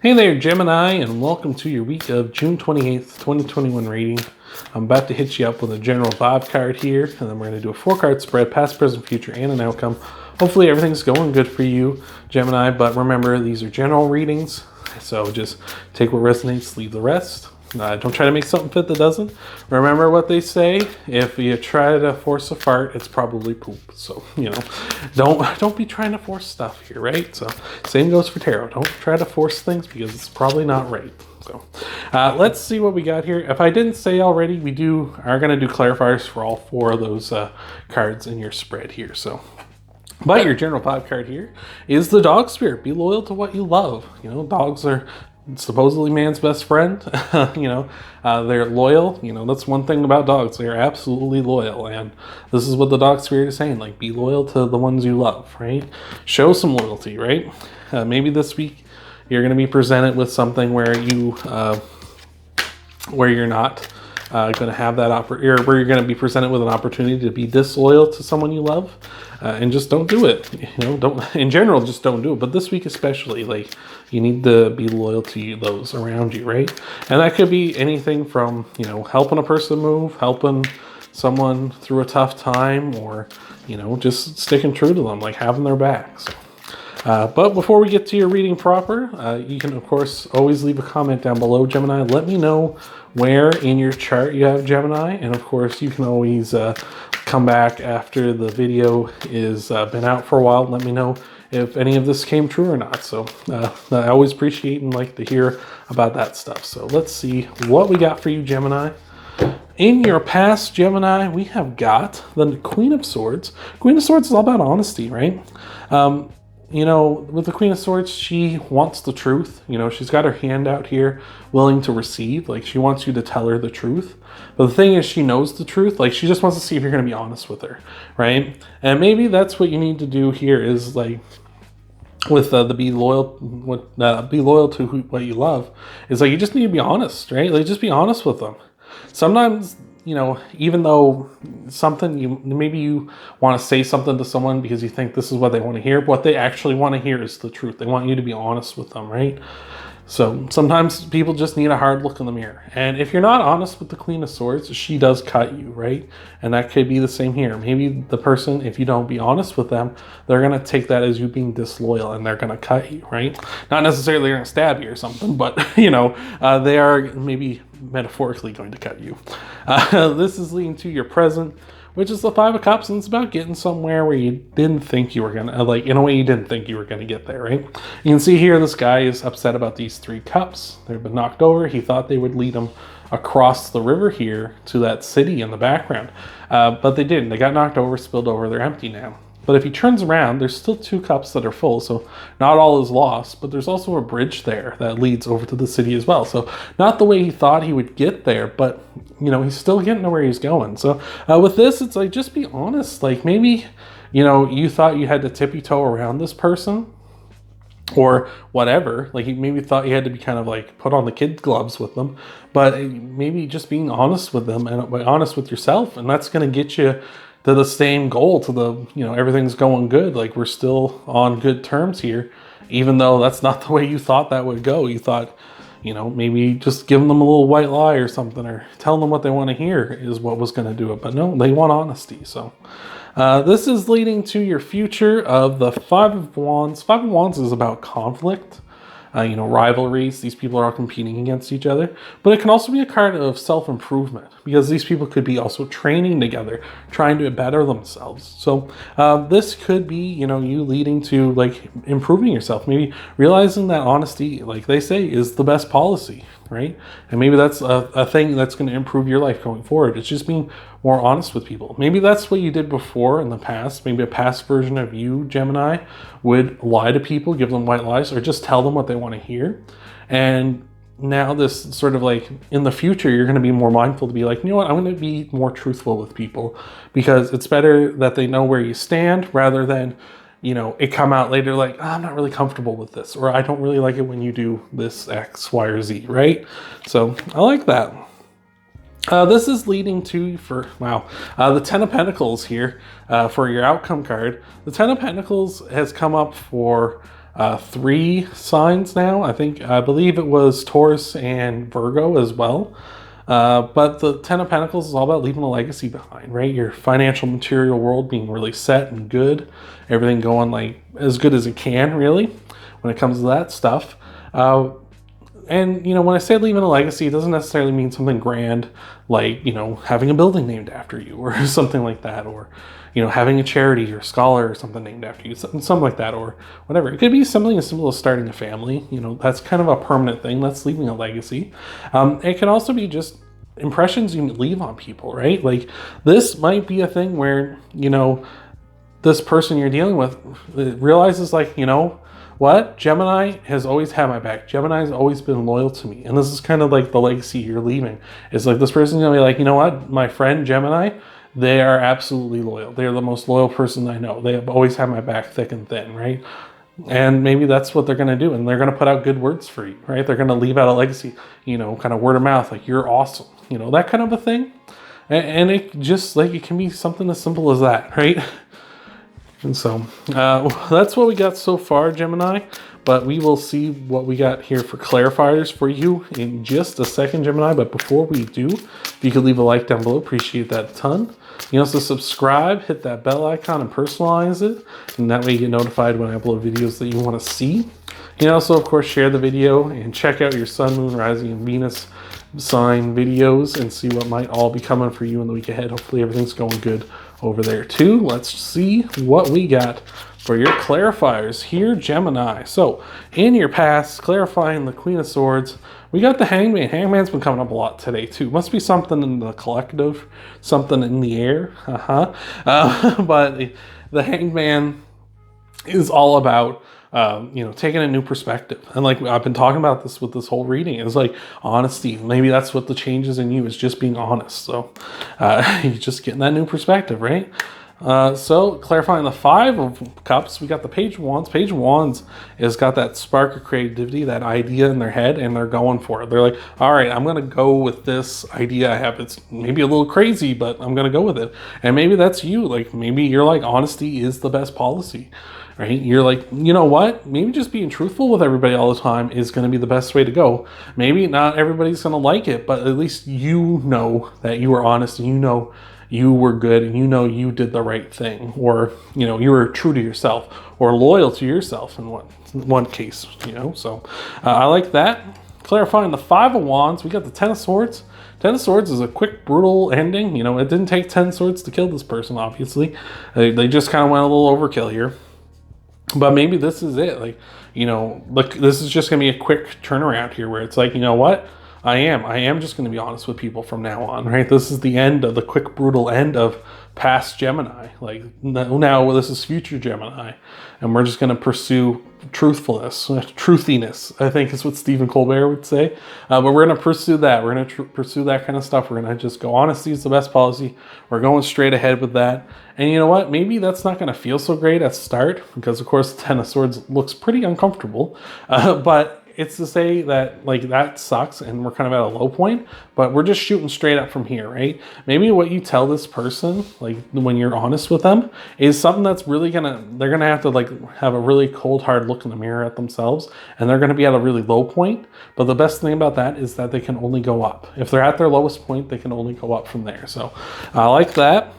Hey there, Gemini, and welcome to your week of June 28th, 2021 reading. I'm about to hit you up with a general vibe card here, and then we're going to do a 4-card spread, past, present, future, and an outcome. Hopefully everything's going good for you, Gemini, but remember, these are general readings, so just take what resonates, leave the rest. Don't try to make something fit that doesn't. Remember what they say, if you try to force a fart, it's probably poop. So, don't be trying to force stuff here, right? So, same goes for tarot. Don't try to force things because it's probably not right. So, let's see what we got here. If I didn't say already, we are going to do clarifiers for all 4 of those cards in your spread here. So, but your general vibe card here is the dog spirit. Be loyal to what you love. Dogs are supposedly man's best friend. They're loyal. That's one thing about dogs. They're absolutely loyal. And this is what the dog spirit is saying. Like, be loyal to the ones you love, right? Show some loyalty, right? Maybe this week you're going to be presented with something where you're not going to have that where you're going to be presented with an opportunity to be disloyal to someone you love, and just don't do it. Don't, in general, just don't do it. But this week especially, like, you need to be loyal to those around you, right? And that could be anything from, helping a person move, helping someone through a tough time, or, just sticking true to them, like having their backs. But before we get to your reading proper, you can, of course, always leave a comment down below, Gemini. Let me know where in your chart you have Gemini. And, of course, you can always come back after the video is been out for a while and let me know if any of this came true or not. So I always appreciate and like to hear about that stuff. So let's see what we got for you, Gemini. In your past, Gemini, we have got the Queen of Swords. Queen of Swords is all about honesty, right? With the Queen of Swords, she wants the truth. She's got her hand out here willing to receive. Like, she wants you to tell her the truth. But the thing is, she knows the truth. Like, she just wants to see if you're going to be honest with her, right? And maybe that's what you need to do here is, like, with be loyal to what you love, is like, you just need to be honest, right? Like, just be honest with them. Sometimes, even though maybe you want to say something to someone because you think this is what they want to hear, but what they actually want to hear is the truth. They want you to be honest with them, right? So sometimes people just need a hard look in the mirror. And if you're not honest with the Queen of Swords, she does cut you, right? And that could be the same here. Maybe the person, if you don't be honest with them, they're going to take that as you being disloyal and they're going to cut you, right? Not necessarily going to stab you or something, but, they are maybe metaphorically going to cut you. This is leading to your present, which is the 5 of Cups, and it's about getting somewhere where you didn't think you were going to, in a way you didn't think you were going to get there, right? You can see here this guy is upset about these 3 cups. They've been knocked over. He thought they would lead him across the river here to that city in the background, but they didn't. They got knocked over, spilled over. They're empty now. But if he turns around, there's still 2 cups that are full, so not all is lost, but there's also a bridge there that leads over to the city as well. So not the way he thought he would get there, but, he's still getting to where he's going. So with this, it's like, just be honest. Like, maybe, you thought you had to tippy-toe around this person or whatever. Like, you maybe thought you had to be kind of like put on the kid gloves with them, but maybe just being honest with them and honest with yourself, and that's going to get you to the same goal, to the, everything's going good. Like, we're still on good terms here, even though that's not the way you thought that would go. You thought, maybe just giving them a little white lie or something, or telling them what they want to hear is what was going to do it. But no, they want honesty. So this is leading to your future of the 5 of Wands. 5 of Wands is about conflict. Rivalries. These people are all competing against each other. But it can also be a card of self-improvement, because these people could be also training together, trying to better themselves. So this could be, you leading to, like, improving yourself. Maybe realizing that honesty, like they say, is the best policy, right? And maybe that's a thing that's going to improve your life going forward. It's just being more honest with people. Maybe that's what you did before in the past. Maybe a past version of you, Gemini, would lie to people, give them white lies, or just tell them what they want to hear. And now this sort of, like, in the future, you're going to be more mindful to be like, I'm going to be more truthful with people, because it's better that they know where you stand rather than, it come out later like, I'm not really comfortable with this, or I don't really like it when you do this X, Y, or Z, right? So I like that. This is leading to, the 10 of Pentacles here for your outcome card. The 10 of Pentacles has come up for 3 signs now. I believe it was Taurus and Virgo as well. But the Ten of Pentacles is all about leaving a legacy behind, right? Your financial material world being really set and good, everything going like as good as it can, really, when it comes to that stuff. And, you know, when I say leaving a legacy, it doesn't necessarily mean something grand, like, you know, having a building named after you or something like that, or, you know, having a charity or scholar or something named after you, something like that, or whatever. It could be something as simple as starting a family. You know, that's kind of a permanent thing. That's leaving a legacy. It can also be just impressions you leave on people, right? Like, this might be a thing where, you know, this person you're dealing with realizes, like, you know what? Gemini has always had my back. Gemini has always been loyal to me. And this is kind of like the legacy you're leaving. It's like this person's going to be like, you know what? My friend Gemini, they are absolutely loyal. They're the most loyal person I know. They have always had my back thick and thin, right? And maybe that's what they're going to do. And they're going to put out good words for you, right? They're going to leave out a legacy, you know, kind of word of mouth, like, you're awesome, you know, that kind of a thing. And it just, like, it can be something as simple as that, right? And so that's what we got so far, Gemini. But we will see what we got here for clarifiers for you in just a second, Gemini. But before we do, if you could leave a like down below, appreciate that a ton. You can also subscribe, hit that bell icon, and personalize it. And that way you get notified when I upload videos that you want to see. You can also, of course, share the video and check out your Sun, Moon, Rising, and Venus sign videos and see what might all be coming for you in the week ahead. Hopefully everything's going good over there too. Let's see what we got for your clarifiers here, Gemini. So in your past, clarifying the Queen of Swords, we got the Hangman. Hangman's been coming up a lot today too. Must be something in the collective, something in the air. But the Hangman is all about you know, taking a new perspective. And like I've been talking about this with this whole reading, it's like honesty. Maybe that's what the change is in you, is just being honest. So you're just getting that new perspective, right? So clarifying the 5 of Cups, we got the Page of Wands. Page of Wands has got that spark of creativity, that idea in their head, and they're going for it. They're like, all right, I'm going to go with this idea I have. It's maybe a little crazy, but I'm going to go with it. And maybe that's you. Like, maybe you're like, honesty is the best policy. Right? You're like, you know what? Maybe just being truthful with everybody all the time is going to be the best way to go. Maybe not everybody's going to like it, but at least you know that you were honest, and you know you were good, and you know you did the right thing, or, you know, you were true to yourself or loyal to yourself in one case, you know. So I like that. Clarifying the 5 of Wands, we got the 10 of Swords. 10 of Swords is a quick, brutal ending. You know, it didn't take 10 swords to kill this person, obviously. They just kind of went a little overkill here. But maybe this is it. Like, you know, look, this is just going to be a quick turnaround here where it's like, you know what? I am just going to be honest with people from now on, right? This is the end of the quick, brutal end of past Gemini. Like, now this is future Gemini. And we're just going to pursue truthfulness, truthiness, I think is what Stephen Colbert would say. But we're going to pursue that. We're going to pursue that kind of stuff. We're going to just go, honesty is the best policy. We're going straight ahead with that. And you know what? Maybe that's not going to feel so great at the start, because of course the 10 of Swords looks pretty uncomfortable. But it's to say that, like, that sucks and we're kind of at a low point, but we're just shooting straight up from here, right? Maybe what you tell this person, like, when you're honest with them, is something that's really they're gonna have to, like, have a really cold, hard look in the mirror at themselves, and they're gonna be at a really low point. But the best thing about that is that they can only go up. If they're at their lowest point, they can only go up from there. So I like that.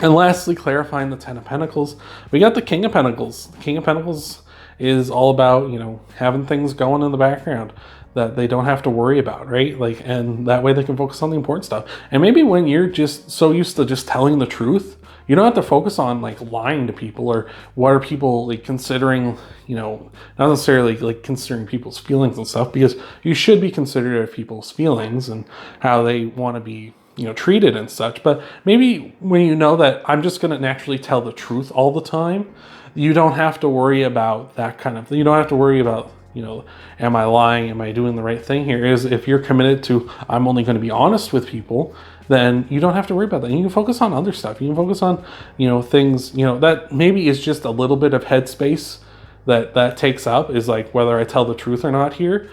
And lastly, clarifying the 10 of Pentacles, we got the King of Pentacles. The King of Pentacles is all about, you know, having things going in the background that they don't have to worry about, right? Like, and that way they can focus on the important stuff. And maybe when you're just so used to just telling the truth, you don't have to focus on, like, lying to people, or what are people, like, considering, you know, not necessarily, like, considering people's feelings and stuff, because you should be considerate of people's feelings and how they want to be, you know, treated and such. But maybe when you know that I'm just going to naturally tell the truth all the time, you don't have to worry about that kind of thing. You don't have to worry about, you know, am I lying? Am I doing the right thing here? Is if you're committed to, I'm only going to be honest with people, then you don't have to worry about that. You can focus on other stuff. You can focus on, you know, things, you know, that maybe is just a little bit of headspace that takes up, is like whether I tell the truth or not here.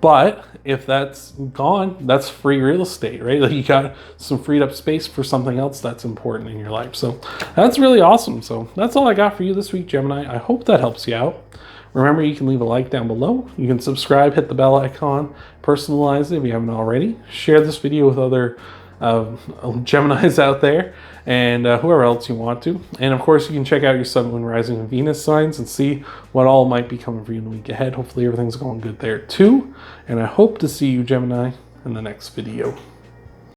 But if that's gone, that's free real estate, right? Like, you got some freed up space for something else that's important in your life. So that's really awesome. So that's all I got for you this week, Gemini. I hope that helps you out. Remember, you can leave a like down below. You can subscribe, hit the bell icon, personalize it if you haven't already. Share this video with other Geminis out there, and whoever else you want to. And of course, you can check out your Sun, Moon, Rising, and Venus signs and see what all might be coming for you in the week ahead. Hopefully everything's going good there too. And I hope to see you, Gemini, in the next video.